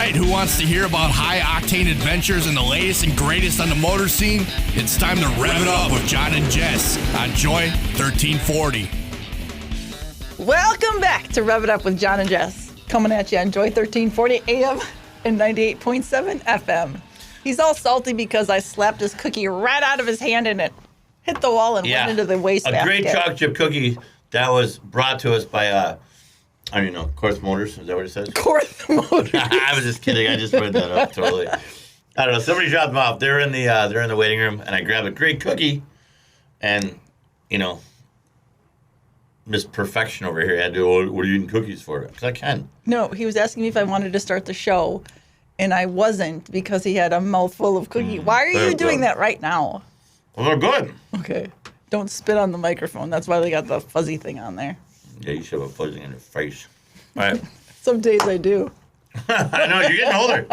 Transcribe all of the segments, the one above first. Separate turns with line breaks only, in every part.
right, who wants to hear about high-octane adventures and the latest and greatest on the motor scene? It's time to rev it up with John and Jess on Joy 1340.
Welcome back to Rev It Up with John and Jess, coming at you on Joy 1340 AM and 98.7 FM. He's all salty because I slapped his cookie right out of his hand and it hit the wall and went into the wastebasket.
A great chocolate chip cookie that was brought to us by, Korth Motors. Is that what it says?
Korth Motors.
I was just kidding. I just made that up totally. I don't know. Somebody dropped them off. They're in the waiting room, and I grabbed a great cookie, and Miss Perfection over here had to. What are you eating cookies for? Because I can.
No, he was asking me if I wanted to start the show, and I wasn't because he had a mouthful of cookie. Why are you doing that right now?
Well, they're good.
Okay. Don't spit on the microphone. That's why they got the fuzzy thing on there.
Yeah, you should have a fuzzy in your face. All right.
Some days I do.
I know, you're getting older.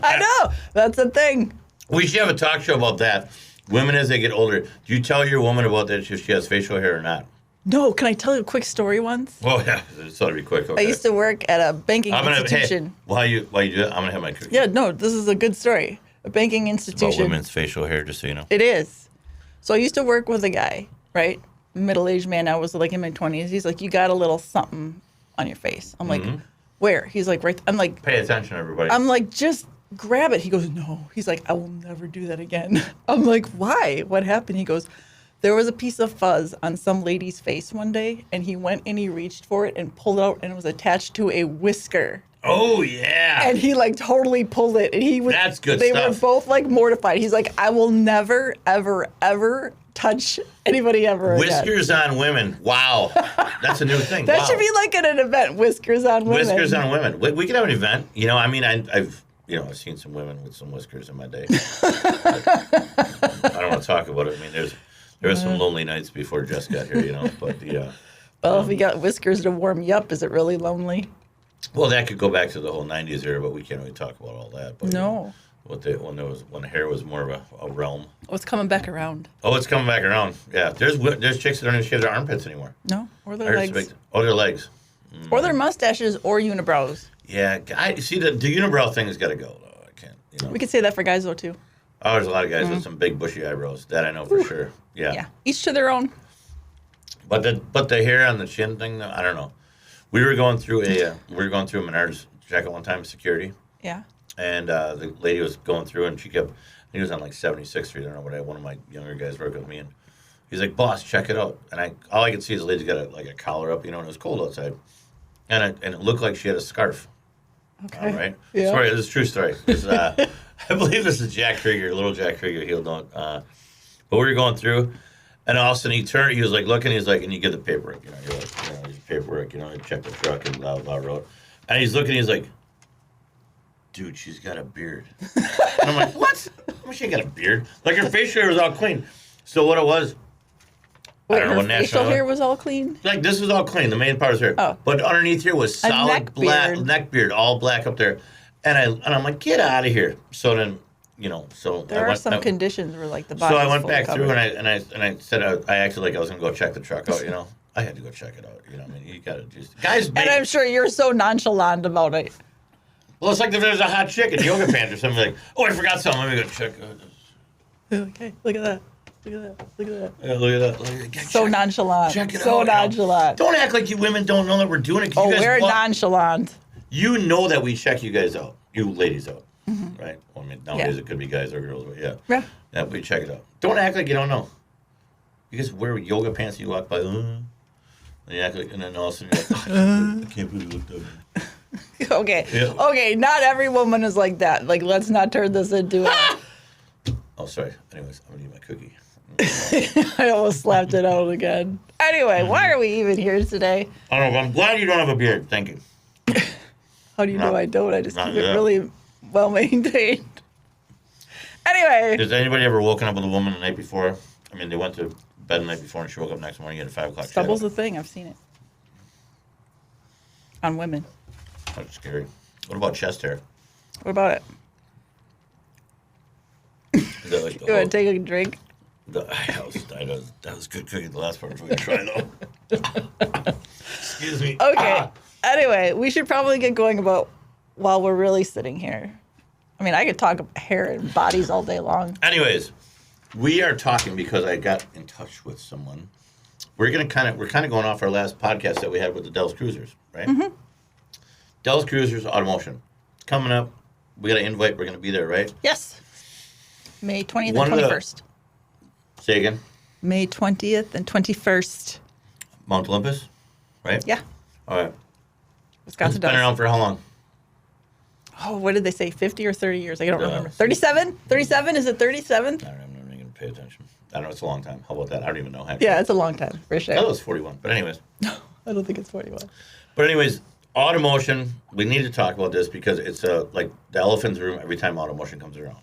I know. That's the thing.
We should have a talk show about that. Women as they get older. Do you tell your woman about that if she has facial hair or not?
No. Can I tell you a quick story once?
Oh, yeah. It's ought to be quick. Okay.
I used to work at a banking institution.
Hey, while you do it, I'm going to have my cookie.
Yeah, no, this is a good story. A banking institution.
It's about women's facial hair, just so you know.
It is. So I used to work with a guy, right? Middle-aged man. I was like in my 20s. He's like, you got a little something on your face. I'm like, where? He's like, right. I'm like,
pay attention, everybody.
I'm like, just grab it. He goes, no. He's like, I will never do that again. I'm like, why? What happened? He goes, there was a piece of fuzz on some lady's face one day, and he went and he reached for it and pulled it out, and it was attached to a whisker.
Oh, yeah.
And he like totally pulled it, and he was.
That's good
they
stuff.
They were both like mortified. He's like, I will never, ever, ever touch anybody ever
Whiskers
again.
on women. Wow. That's a new thing.
That should be like at an event, whiskers on women.
Whiskers on women. We could have an event. I've seen some women with some whiskers in my day. I don't want to talk about it. I mean, there was some lonely nights before Jess got here, but
Well, if you got whiskers to warm you up, is it really lonely?
Well, that could go back to the whole 90s era, but we can't really talk about all that. But,
no.
When hair was more of a realm.
Oh, it's coming back around.
Oh, it's coming back around. Yeah, there's chicks that don't even shave their armpits anymore.
No, or their legs.
Their legs.
Or their mustaches or unibrows.
Yeah, see the unibrow thing has got to go. Though. I can't.
We could say that for guys though too.
Oh, there's a lot of guys with some big bushy eyebrows. That I know for sure. Yeah.
Yeah. Each to their own.
But the hair on the chin thing, though, I don't know. We were going through a Menards checkout one time, security.
Yeah.
And the lady was going through, and she kept. He was on like 76th Street. I don't know what. One of my younger guys worked with me, and he's like, "Boss, check it out." And all I could see is the lady's got a collar up, and it was cold outside, and it looked like she had a scarf.
Okay.
All right.
Yeah.
Sorry, this is a true story. I believe this is Jack Krieger, little Jack Krieger. He'll don't. But we were going through, and all of a sudden he turned. He was like looking. He's like, and you get the paperwork. You're like, there's paperwork. You check the truck and blah blah road. And he's looking. He's like, dude, she's got a beard. And I'm like, what? She ain't got a beard. Like her facial hair was all clean. So what it was.
Wait,
I don't know
her
what
facial hair was all clean?
Like, this was all clean. The main part was here.
Oh.
But underneath here was solid neck beard, all black up there. And I'm like, get out of here. So then,
There are some conditions where, like, the body.
So I went back through and I said, I acted like I was going to go check the truck out, I had to go check it out. I mean, you got to just. Guys,
and I'm sure you're so nonchalant about it.
Well, it's like if there's a hot chick in yoga pants or something, like, oh, I forgot something. Let me go check.
Okay, look at that. Look at that. Look at that.
Yeah, look at that.
So nonchalant.
Check it
so
out.
Nonchalant.
Don't act like you women don't know that we're doing it.
Oh, we're nonchalant.
You know that we check you guys out, you ladies out, right? Well, I mean, nowadays it could be guys or girls, but yeah. Yeah, we check it out. Don't act like you don't know. You guys wear yoga pants and you walk by, and you act like, and then all of a sudden you're like, I can't believe you looked at me.
Okay.
Yeah.
Okay, not every woman is like that. Like, let's not turn this into a...
Oh, sorry. Anyways, I'm going to eat my cookie.
I almost slapped it out again. Anyway, why are we even here today?
I don't know. I'm glad you don't have a beard. Thank you.
How do you know I don't? I just keep it really well maintained. Anyway.
Has anybody ever woken up with a woman the night before? I mean, they went to bed the night before and she woke up next morning at 5 o'clock.
Stubble's a thing. I've seen it. On women.
That's scary. What about chest hair?
What about it?
Is that like
you want to take a drink?
That was good cooking the last part. We're going to try, though. Excuse me.
Okay. Anyway, we should probably get going about while we're really sitting here. I mean, I could talk about hair and bodies all day long.
Anyways, we are talking because I got in touch with someone. We're kind of going off our last podcast that we had with the Dell's Cruisers, right? Mm-hmm. Dell's Cruisers Automotion. It's coming up. We got an invite. We're going to be there, right?
Yes. May 20th and 21st.
Say again?
May 20th and 21st.
Mount Olympus, right?
Yeah.
All right.
Wisconsin
It's been around for how long?
Oh, what did they say? 50 or 30 years? I don't remember. 37? 37? Is it 37?
I don't know. I'm not even going to pay attention. I don't know. It's a long time. How about that? I don't even know. Actually.
Yeah, it's a long time, for sure.
I thought it was 41. But anyways.
No, I don't think it's 41.
But anyways, Automotion, we need to talk about this because it's like the elephant's room every time Automotion comes around.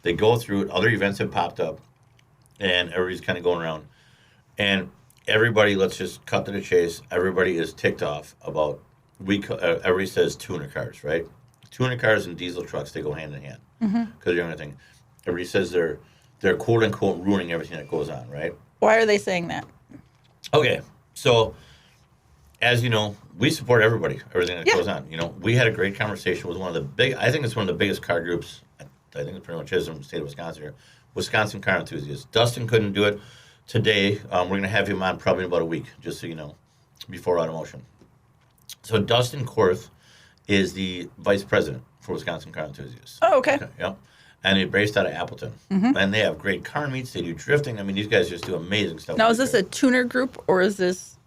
They go through it. Other events have popped up, and everybody's kind of going around. And everybody, let's just cut to the chase. Everybody is ticked off about, everybody says tuner cars, right? Tuner cars and diesel trucks, they go hand in hand. Because they're everything. Everybody says they're quote unquote ruining everything that goes on, right?
Why are they saying that?
Okay, so as you know, we support everything that goes on. You know, we had a great conversation with I think it's one of the biggest car groups, I think it pretty much is in the state of Wisconsin here, Wisconsin Car Enthusiasts. Dustin couldn't do it today. We're going to have him on probably in about a week, just so you know, before Automotion. So Dustin Korth is the vice president for Wisconsin Car Enthusiasts.
Oh, okay.
Yep. And they're based out of Appleton. And they have great car meets. They do drifting. I mean, these guys just do amazing stuff.
Now, is this a tuner group or is this...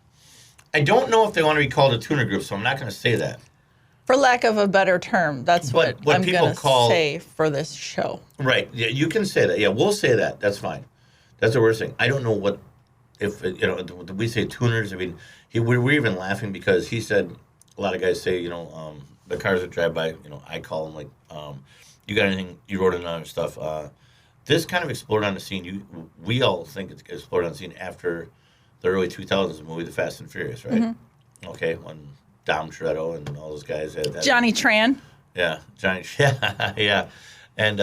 I don't know if they want to be called a tuner group, so I'm not going to say that.
For lack of a better term, that's what I'm going to say for this show.
Right. Yeah, you can say that. Yeah, we'll say that. That's fine. That's what we're saying. I don't know if we say tuners. I mean, we're even laughing because he said, a lot of guys say, the cars that drive by, I call them like, you got anything, you wrote in on stuff. This kind of exploded on the scene. We all think it exploded on the scene after the early 2000s movie, The Fast and Furious, right? Okay, when Dom Toretto and all those guys had that.
Johnny Tran.
Yeah, Johnny. Yeah. And,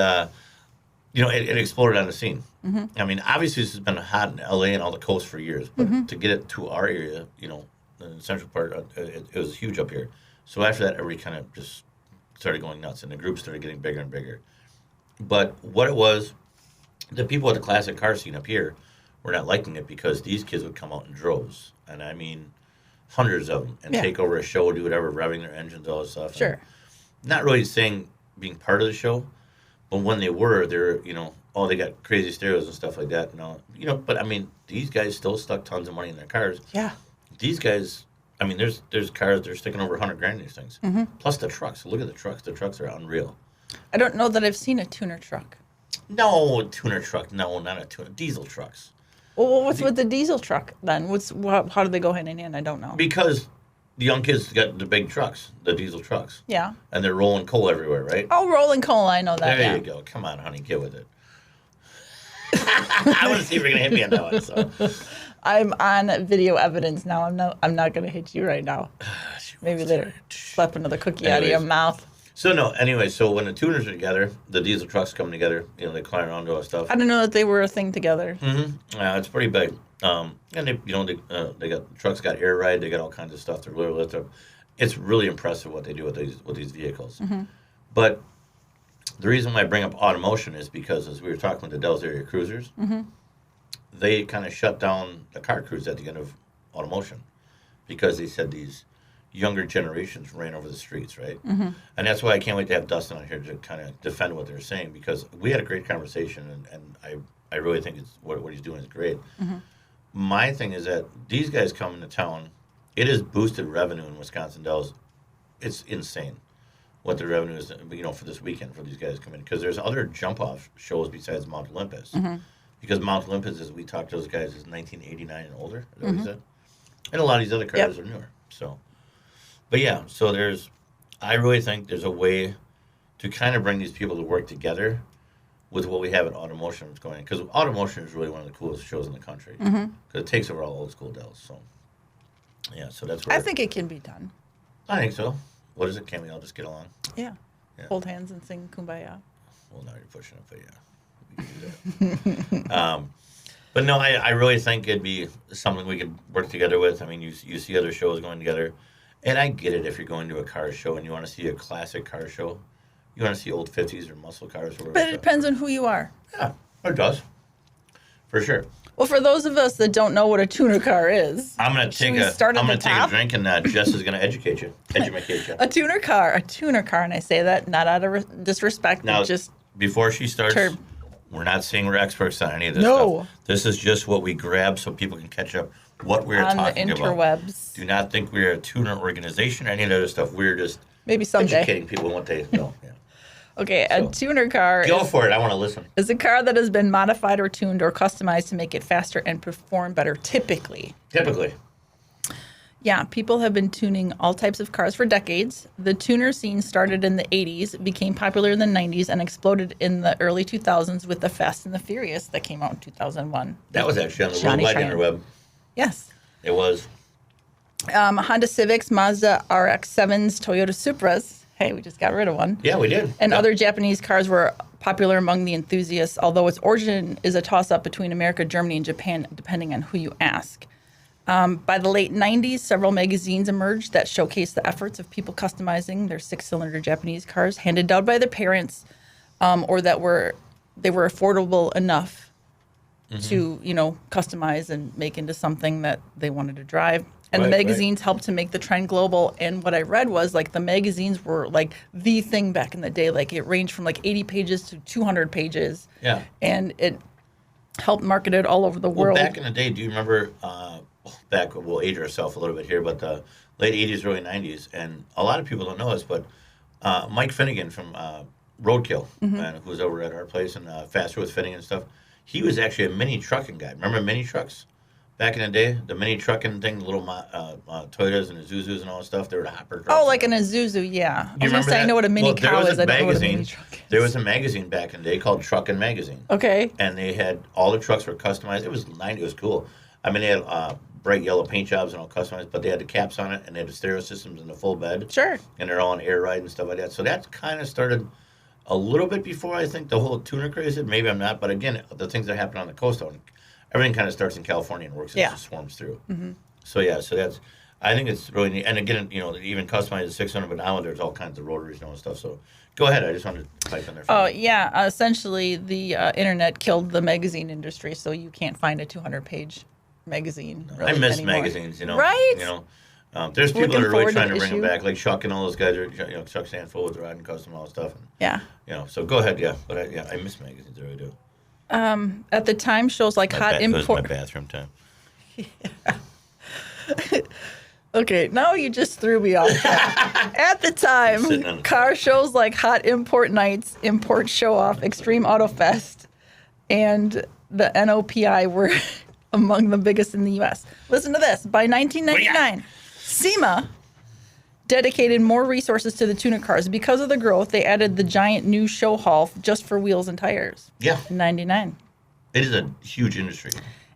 it exploded on the scene. I mean, obviously this has been hot in L.A. and all the coast for years, but to get it to our area, in the central part, it was huge up here. So after that, everybody kind of just started going nuts, and the group started getting bigger and bigger. But what it was, the people at the classic car scene up here were not liking it because these kids would come out in droves, and I mean hundreds of them, and take over a show, do whatever, revving their engines, all this stuff.
Sure.
And not really saying being part of the show, but when they were, they're, they got crazy stereos and stuff like that. But I mean, these guys still stuck tons of money in their cars.
Yeah.
These guys, I mean, there's cars, they're sticking over $100,000 in these things. Plus the trucks. Look at the trucks. The trucks are unreal.
I don't know that I've seen a tuner truck.
No, tuner truck. No, not a tuner. Diesel trucks.
Well, what's with the diesel truck then? How do they go hand in hand? I don't know.
Because the young kids got the big trucks, the diesel trucks.
Yeah.
And they're rolling coal everywhere, right?
Oh, rolling coal. I know that.
There you go. Come on, honey, get with it. I want to see if you're gonna hit me on that one. So.
I'm on video evidence now. I'm not gonna hit you right now. Maybe later. Slap another cookie out of your mouth.
So so when the tuners are together, the diesel trucks come together. They climb around all that stuff.
I didn't know that they were a thing together.
Yeah, it's pretty big. And they got trucks, got air ride, they got all kinds of stuff. They're really lit up. It's really impressive what they do with these vehicles. But the reason why I bring up Automotion is because as we were talking with the Dell's area cruisers, they kind of shut down the car crews at the end of Automotion because they said these younger generations ran over the streets, right? And that's why I can't wait to have Dustin on here to kind of defend what they're saying because we had a great conversation and I really think it's what he's doing is great. My thing is that these guys come into town, it has boosted revenue in Wisconsin Dells. It's insane what the revenue is, for this weekend for these guys to come in because there's other jump-off shows besides Mount Olympus. Because Mount Olympus, as we talked to those guys, is 1989 and older, is what he said. And a lot of these other cars are newer. So, but yeah, I really think there's a way to kind of bring these people to work together with what we have at Automotion that's going on. Because Automotion is really one of the coolest shows in the country. Because it takes over all old school Dells. So, yeah, so that's where
I think it can be done.
I think so. What is it? Can't we all just get along?
Yeah. Hold hands and sing Kumbaya.
Well, now you're pushing it, but yeah. We can do that. But no, I really think it'd be something we could work together with. I mean, you see other shows going together. And I get it if you're going to a car show and you want to see a classic car show. You want to see old 50s or muscle cars or whatever.
But it depends on who you are.
Yeah, it does. For sure.
Well, for those of us that don't know what a tuner car is,
I'm going to take a drink and Jess is going to educate you.
A tuner car, and I say that not out of disrespect,
Now,
but just
before she starts, we're not saying we're experts on any of this
No.
stuff. This is just what we grab so people can catch up what we're
on the
talking about.
interwebs.
Do not think we're a tuner organization or any of that other stuff. We're just
Maybe someday.
educating people on what they know. Yeah.
Okay, a tuner car
Go for it. I want to listen.
is a car that has been modified or tuned or customized to make it faster and perform better, typically.
Typically.
Yeah, people have been tuning all types of cars for decades. The tuner scene started in the 80s, became popular in the 90s, and exploded in the early 2000s with the Fast and the Furious that came out in 2001.
That was actually on the
Johnny
worldwide
Triumph.
interweb.
Yes.
It was.
Honda Civics, Mazda RX-7s, Toyota Supras. Hey, we just got rid of one.
Yeah, we did.
And
Yeah.
other Japanese cars were popular among the enthusiasts, although its origin is a toss-up between America, Germany, and Japan, depending on who you ask. By the late 90s, several magazines emerged that showcased the efforts of people customizing their six-cylinder Japanese cars, handed down by their parents, or that they were affordable enough to, customize and make into something that they wanted to drive. And the magazines helped to make the trend global. And what I read was the magazines were the thing back in the day. It ranged from 80 pages to 200 pages.
Yeah.
And it helped market it all over the world.
Well, back in the day, do you remember we'll age ourselves a little bit here, but the late 80s, early 90s, and a lot of people don't know this, but Mike Finnegan from Roadkill, who was over at our place and Faster with Finnegan and stuff, he was actually a mini trucking guy. Remember mini trucks? Back in the day, the mini trucking thing, the little Toyotas and Isuzus and all that stuff, they were the hopper trucks.
Oh, like an Isuzu, yeah. I was going to say, I know what a mini cow is. I don't know what a mini truck is.
There was a magazine back in the day called Truckin' Magazine.
Okay.
And they had, all the trucks were customized. It was 90, it was cool. I mean, they had bright yellow paint jobs and all customized, but they had the caps on it, and they had the stereo systems in the full bed.
Sure.
And they're all on air ride and stuff like that. So that kind of started a little bit before, I think, the whole tuner craze did. Maybe I'm not, but again, the things that happen on the coast, everything kind of starts in California and works as it swarms through. Mm-hmm. So that's, I think it's really neat. And again, even customized 600, but now there's all kinds of rotaries and all that stuff. So go ahead. I just wanted to pipe in there.
Oh, yeah. Essentially, the internet killed the magazine industry, so you can't find a 200-page magazine. Really
I miss
anymore.
magazines,
Right?
There's people
Looking
that are really
forward
trying
to
to bring them
issue.
back, like Chuck and all those guys. Are Chuck Stanfield with Ride and Custom and all that stuff. And,
Yeah.
So go ahead, yeah. But I miss magazines. I really do.
At the time, shows like Hot
It was
Import.
my bathroom time.
Okay, now you just threw me off track. At the
Sitting on
time,
the
car shows like Hot Import Nights, Import Show Off, Extreme Auto Fest, and the NOPI were among the biggest in the U.S. Listen to this. By 1999, SEMA dedicated more resources to the tuner cars. Because of the growth, they added the giant new show hall just for wheels and tires.
Yeah.
In 99.
It is a huge industry.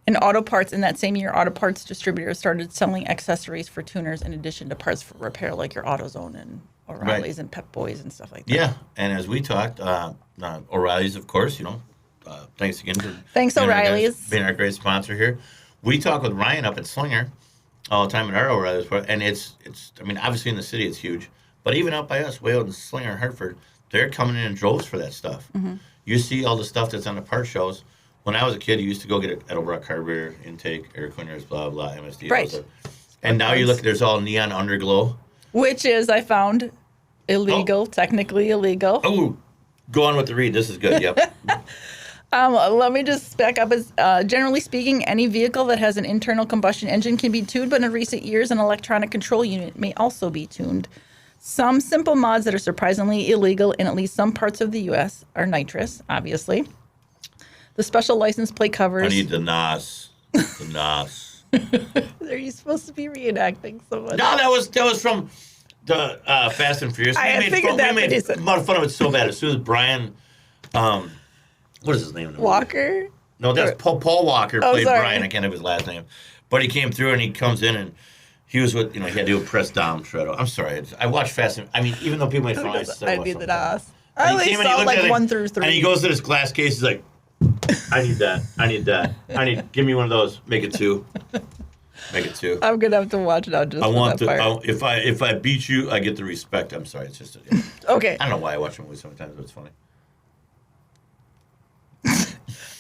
And auto parts, in that same year, auto parts distributors started selling accessories for tuners in addition to parts for repair, like your AutoZone and O'Reilly's and Pep Boys and stuff like that.
Yeah, and as we talked, O'Reilly's, of course, thanks again for
O'Reilly's.
being our great sponsor here. We talk with Ryan up at Slinger all the time at our O'Reilly's, and it's obviously in the city it's huge, but even out by us, way out in Slinger, Hartford, they're coming in droves for that stuff. Mm-hmm. You see all the stuff that's on the part shows. When I was a kid, you used to go get it at Edelbrock carburetor, intake, air cleaners, blah, blah, MSD.
Right.
And now you look, there's all neon underglow.
Which is, I found, illegal, technically illegal.
Oh, go on with the read. This is good. Yep.
Let me just back up. Generally speaking, any vehicle that has an internal combustion engine can be tuned, but in recent years, an electronic control unit may also be tuned. Some simple mods that are surprisingly illegal in at least some parts of the U.S. are nitrous, obviously. The special license plate covers.
I need the NOS. The NOS.
Are you supposed to be reenacting someone?
No, that was from the Fast and Furious.
I figured that,
we
but
made
isn't.
fun of it so bad. As soon as Brian, what is his name?
Walker?
No, that's Paul Walker played
sorry.
Brian. I can't have his last name, but he came through and he comes in and he was with he had to do a press down shred. I'm sorry, I watched Fast and even though people made fun of it,
I need the NOS. I only
came and he
saw
looked
like
at it,
1 through 3.
and he goes to this glass case. He's like, I need that. I need that. give me one of those. Make it 2. Make it 2.
I'm gonna have to watch it out just
I
for
want
that part.
if I beat you, I get the respect. I'm sorry, it's just
Okay.
I don't know why I watch movies sometimes, but it's funny.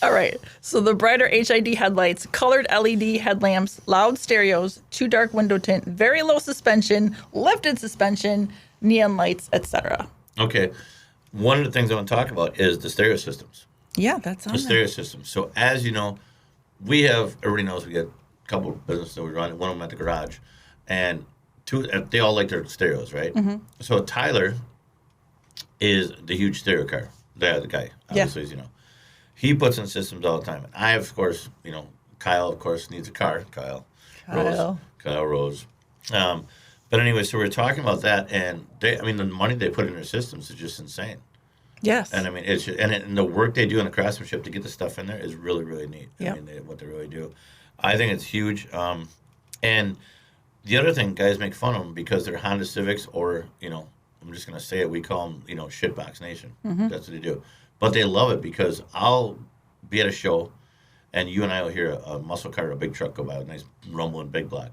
All right. So the brighter HID headlights, colored LED headlamps, loud stereos, too dark window tint, very low suspension, lifted suspension, neon lights, etc.
Okay, one of the things I want to talk about is the stereo systems.
Yeah, that's on
The
there.
stereo systems. So as you know, everybody knows we got a couple of businesses that we run. One of them at the garage, and they all like their stereos, right?
Mm-hmm.
So Tyler is the huge stereo guy, obviously, as you know. He puts in systems all the time. And I, of course, Kyle, of course, needs a car. Kyle Rose. But anyway, so we're talking about that, and the money they put in their systems is just insane.
Yes.
And I mean, and the work they do in the craftsmanship to get the stuff in there is really, really neat.
Yep.
I mean, what they really do. I think it's huge. And the other thing, guys make fun of them because they're Honda Civics, or I'm just gonna say it. We call them, Shitbox Nation.
Mm-hmm.
That's what they do. But they love it because I'll be at a show, and you and I will hear a muscle car or a big truck go by, a nice rumbling big block,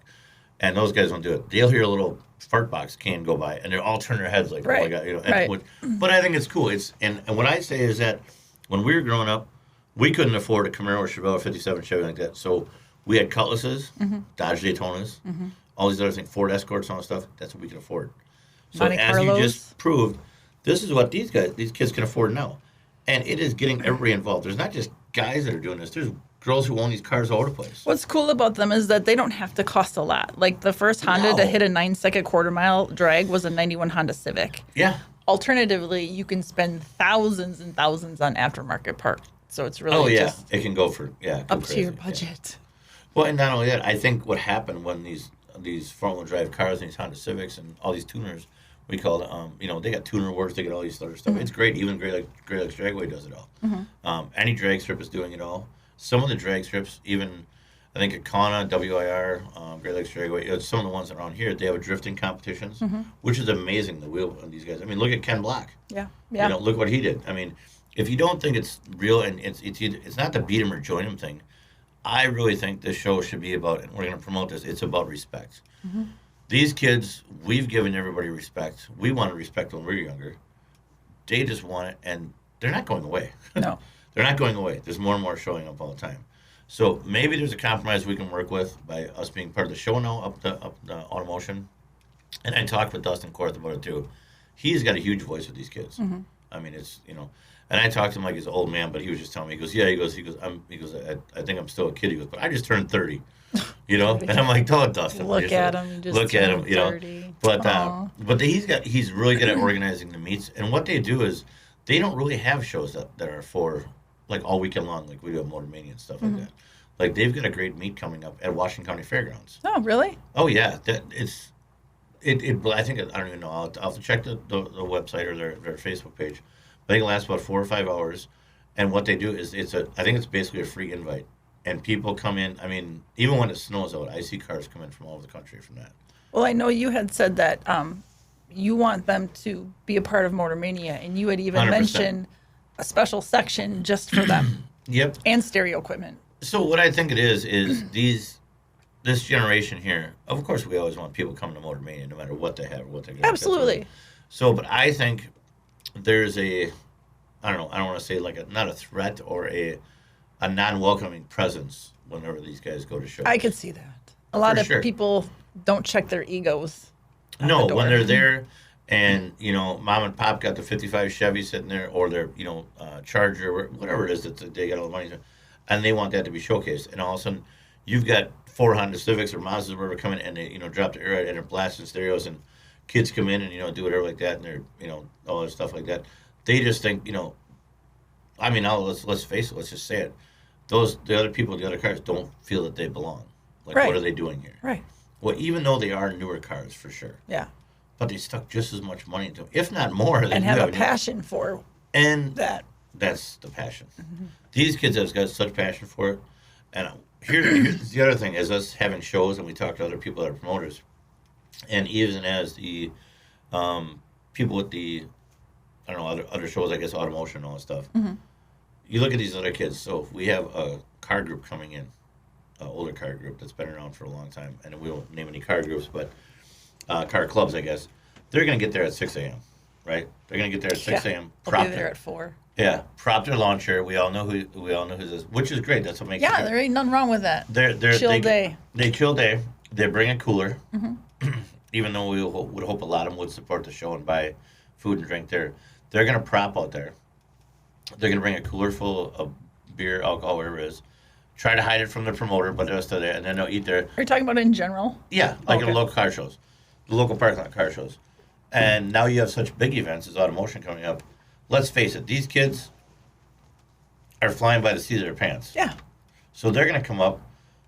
and those guys don't do it. They'll hear a little fart box can go by, and they'll all turn their heads like,
right.
"Oh my god!"
Right.
But I think it's cool. And what I say is that when we were growing up, we couldn't afford a Camaro or Chevelle or 57 Chevy like that, so we had Cutlasses, Dodge Daytonas, all these other things, Ford Escorts, all that stuff. That's what we could afford. So
Monte
as
Carlos.
you just proved, this is what these kids can afford now. And it is getting everybody involved. There's not just guys that are doing this. There's girls who own these cars all over the place.
What's cool about them is that they don't have to cost a lot. Like the first Honda
No.
to hit a 9-second quarter-mile drag was a 91 Honda Civic.
Yeah.
Alternatively, you can spend thousands and thousands on aftermarket parts. So it's really just
it can go for
up
crazy.
to your budget.
Well, and not only that, I think what happened when these front-wheel drive cars and these Honda Civics and all these tuners, we call it, they got tuner works, they get all these other stuff. It's great. Even Great Lakes Dragway does it all. Any drag strip is doing it all. Some of the drag strips, even I think Akana, WIR, Great Lakes Dragway, some of the ones around here, they have a drifting competitions, which is amazing. The wheel on these guys. I mean, look at Ken Block.
Yeah. Yeah.
Look what he did. I mean, if you don't think it's real and it's not the beat him or join him thing, I really think this show should be about, and we're going to promote this, it's about respect. These kids, we've given everybody respect. We wanted respect when we were younger. They just want it, and they're not going away.
No.
They're not going away. There's more and more showing up all the time. So maybe there's a compromise we can work with by us being part of the show now, up the Automotion. And I talked with Dustin Korth about it too. He's got a huge voice with these kids. I mean, it's and I talked to him like he's an old man, but he was just telling me, he goes, I think I'm still a kid. He goes, but I just turned 30. And I'm like, don't, Dustin.
Look at him.
Look at him.
30.
But he's really good at organizing the meets. And what they do is they don't really have shows that are for like all weekend long, like we do at Motor Mania and stuff like that. Like they've got a great meet coming up at Washington County Fairgrounds.
Oh, really?
Oh yeah, I think I don't even know. I'll have to check the website or their Facebook page. I think it lasts about 4 or 5 hours, and what they do is I think it's basically a free invite, and people come in. I mean, even when it snows out, I see cars come in from all over the country from that.
Well, I know you had said that you want them to be a part of Motor Mania, and you had even
100%.
mentioned a special section just for them.
Yep.
And stereo equipment.
So what I think it is this generation here. Of course, we always want people coming to Motor Mania, no matter what they have or what they got.
Absolutely.
So, but I think there's I don't want to say like not a threat or a non-welcoming presence whenever these guys go to shows.
I could see that. A lot
For
of
sure.
people don't check their egos. at
No,
the
when
door.
they're there and, mom and pop got the 55 Chevy sitting there or their, Charger, whatever it is that they got all the money to, and they want that to be showcased. And all of a sudden, you've got 4 Honda Civics or Mazdas or whatever coming and they, drop the air and they're blasting stereos and kids come in and, do whatever like that and they're, all that stuff like that. They just think, I mean, now let's face it, let's just say it. The other people, the other cars don't feel that they belong. Like,
Right.
what are they doing here?
Right.
Well, even though they are newer cars for sure.
Yeah.
But they stuck just as much money into them, if not more. Than
And
you
have a
have.
passion for
And
that.
that's the passion. These kids have got such passion for it. And here's the other thing, is us having shows, and we talk to other people that are promoters, and even as the people with the, I don't know, other shows, I guess, Automotion and all that stuff, you look at these other kids. So if we have a car group coming in, older car group that's been around for a long time, and we won't name any car groups, but car clubs, I guess. They're going to get there at 6 a.m., right? They're going to get there at 6 a.m.
I'll be there at 4.
Yeah, prop their lawn chair. We all know who this, which is great. That's what makes it
Yeah,
great.
there ain't nothing wrong with that. Chill day.
They chill day. They bring a cooler, even though we would hope a lot of them would support the show and buy food and drink there. They're going to prop out there. They're going to bring a cooler full of beer, alcohol, whatever it is. Try to hide it from the promoter, but they're still there, and then they'll eat there.
Are you talking about in general?
Yeah, like in local car shows, the local parking lot car shows. And now you have such big events as Automotion coming up. Let's face it, these kids are flying by the seat of their pants.
Yeah.
So they're going to come up.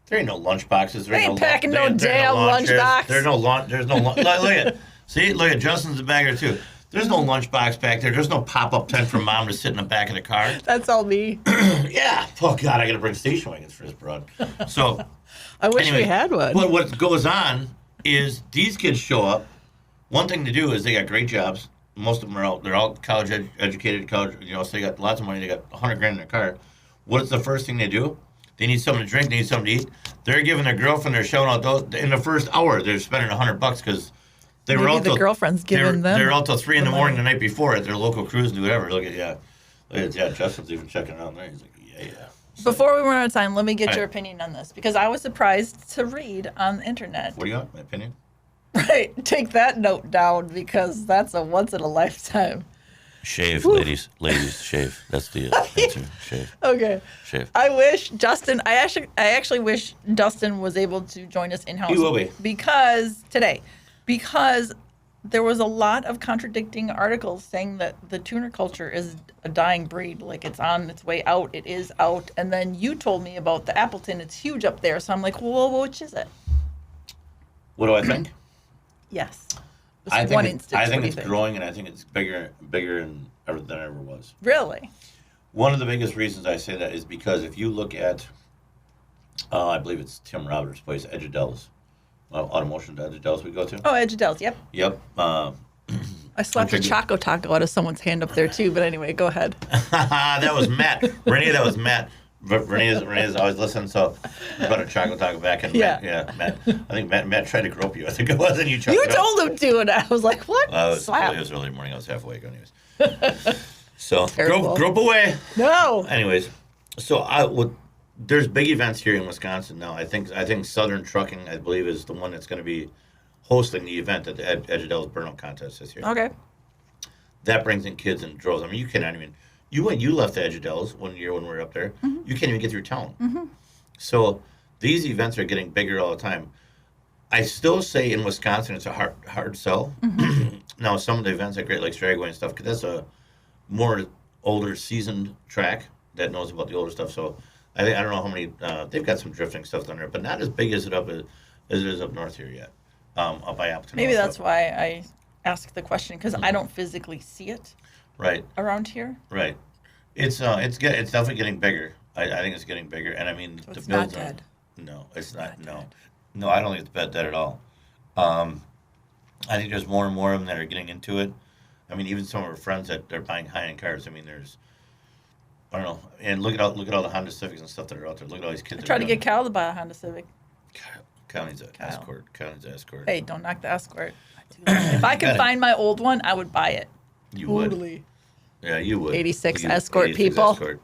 There ain't no lunch boxes.
They ain't packing no damn lunch box.
There's no lunch. Look at Justin's a bagger too. There's no lunch box back there. There's no pop-up tent for mom to sit in the back of the car.
That's all me.
Yeah. Oh, God, I got to bring station wagons for this broad. So,
I wish we had one.
But what goes on is these kids show up. One thing to do is they got great jobs. Most of them they're all college educated, so they got lots of money. They got $100,000 in their car. What's the first thing they do? They need something to drink. They need something to eat. They're giving their girlfriend, they're showing out those. In the first hour, they're spending $100 because they were out
the girlfriend's giving them.
They're out till 3 in the morning the night before at their local cruise and do whatever. Look at Justin's even checking it out there. He's like, yeah. So,
before we run out of time, let me get your opinion on this because I was surprised to read on the internet.
What do you got? My opinion?
Right. Take that note down because that's a once in a lifetime.
Shave, ladies, shave. That's the answer. Shave.
Okay.
Shave.
I wish Dustin. I actually wish Dustin was able to join us in house.
He will be
because there was a lot of contradicting articles saying that the tuner culture is a dying breed. Like it's on its way out. It is out. And then you told me about the Appleton. It's huge up there. So I'm like, well, which is it?
What do I think?
Yes.
I think it's growing, and I think it's bigger than ever was.
Really?
One of the biggest reasons I say that is because if you look at, I believe it's Tim Roberts' place, Edge of Dells, Automotion Edge of Dells we go to.
Oh, Edge of Dells, yep.
Yep.
I slapped a Choco Taco out of someone's hand up there, too, but anyway, go ahead.
That was Matt. Renee, that was Matt. Renee's always listening, so I brought a Choco Taco back. And
yeah.
Matt. I think Matt tried to grope you. I think it was, and you
told him to, and I was like, what?
It was early morning. I was half awake anyways. So, grope away.
No.
Anyways, so there's big events here in Wisconsin now. I think Southern Trucking, I believe, is the one that's going to be hosting the event at the Edge of Dells Burnout Contest this year.
Okay.
That brings in kids in droves. I mean, you cannot even... You left the Edge of Dells one year when we were up there. Mm-hmm. You can't even get through town. Mm-hmm. So these events are getting bigger all the time. I still say in Wisconsin it's a hard sell. Mm-hmm. Now some of the events like Great Lakes Dragway and stuff, because that's a more older seasoned track that knows about the older stuff. So I don't know how many they've got some drifting stuff down there, but not as big as it is up north here yet. Up by Appleton.
Maybe that's why I asked the question because I don't physically see it.
Right.
Around here?
Right. It's definitely getting bigger. I think it's getting bigger. And I mean,
so
the
it's
builds
not dead.
No, it's not. No. No, I don't think it's dead at all. I think there's more and more of them that are getting into it. I mean, even some of our friends that are buying high-end cars. I mean, I don't know. And look at all the Honda Civics and stuff that are out there. Look at all these kids.
I tried to get Kyle to buy a Honda Civic.
Kyle needs an Escort.
Hey, don't knock the Escort. If I could find my old one, I would buy it.
You
totally.
Would. Yeah, you would.
86 Escort 86 people.
Escort.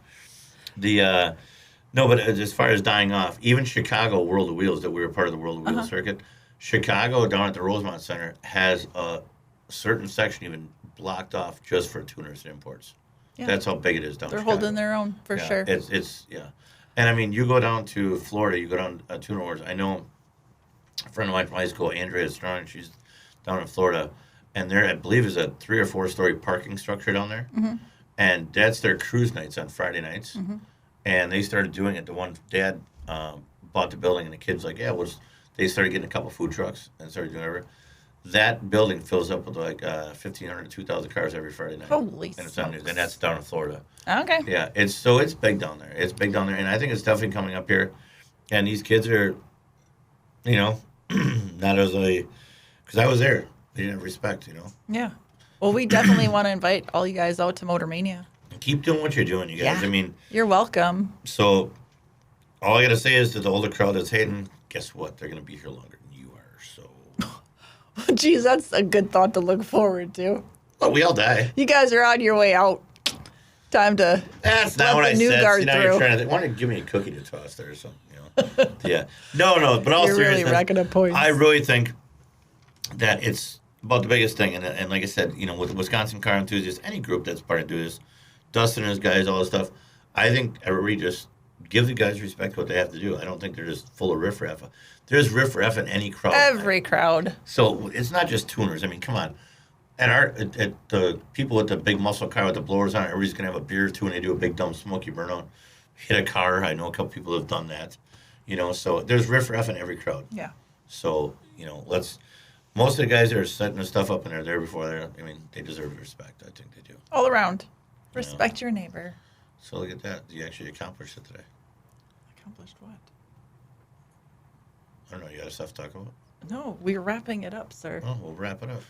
No, but as far as dying off, even Chicago World of Wheels, that we were part of the World of Wheels circuit, Chicago down at the Rosemont Center has a certain section even blocked off just for tuners and imports. Yeah. That's how big it is down there.
They're holding their own for sure.
It's and I mean, you go down to Florida, you go down Tuner Wars. I know a friend of mine from high school, Andrea Strong, she's down in Florida. And there, I believe, is a 3 or 4 story parking structure down there. Mm-hmm. And that's their cruise nights on Friday nights. Mm-hmm. And they started doing it. The one dad bought the building, and the kids like, they started getting a couple food trucks and started doing whatever. That building fills up with like 1,500 to 2,000 cars every Friday night.
Holy
and it's and that's down in Florida.
Okay.
Yeah, it's big down there. It's big down there, and I think it's definitely coming up here. And these kids are, not as because I was there. They didn't have respect,
Yeah. Well, we definitely want to invite all you guys out to Motor Mania.
Keep doing what you're doing, you guys.
Yeah.
I mean,
you're welcome.
So, all I got to say is to the older crowd that's hating, guess what? They're going to be here longer than you are. So,
Geez, that's a good thought to look forward to.
well, we all die.
You guys are on your way out. Time to
That's
let
not what
the
I
new
said.
guard
See, now
through.
you're trying to. Why don't you give me a cookie to toss there or something? Yeah. No. But all
You're really
seriousness,
racking up points.
I really think that it's about the biggest thing. And like I said, with the Wisconsin car enthusiasts, any group that's part of do this, Dustin and his guys, all this stuff. I think everybody just give the guys respect what they have to do. I don't think they're just full of riffraff. There's riffraff in any crowd.
Every crowd.
So it's not just tuners. I mean, come on. At the people with the big muscle car with the blowers on it, everybody's gonna have a beer or two, and they do a big dumb smoky burnout. Hit a car. I know a couple people have done that. So there's riffraff in every crowd.
Yeah.
So most of the guys that are setting the stuff up and they're there before they deserve respect. I think they do.
All around. Respect your neighbor.
So look at that. You actually accomplished it today.
Accomplished what?
I don't know. You got stuff to talk about?
No, we're wrapping it up, sir.
Oh, we'll wrap it up.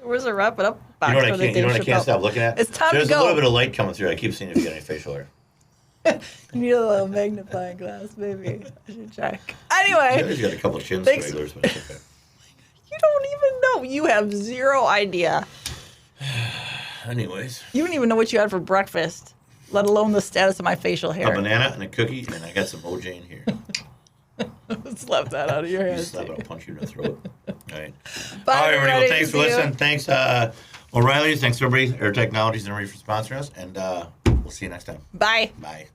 Where's the wrap it up box
You know what
for
I
the
can't, you know what I
Dave
can't
Chappelle?
stop looking at?
It's time
There's
to
a
go.
little bit of light coming through. I keep seeing if you got any facial hair.
You need a little magnifying glass, maybe. I should check.
Yeah,
Anyway,
he's got a couple of chin
Thanks.
stragglers, but it's okay.
you don't even know. You have zero idea.
Anyways,
You don't even know what you had for breakfast, let alone the status of my facial
a
hair.
banana and a cookie, and I got some OJ in here.
Slap that out of your
You
hands.
slap it, I'll punch you in the throat. All right.
Bye,
All right, everybody. Well,
everybody.
thanks for
See you.
listening. Thanks, O'Reilly. Thanks, everybody. Air Technologies and everybody for sponsoring us. And we'll see you next time.
Bye.
Bye.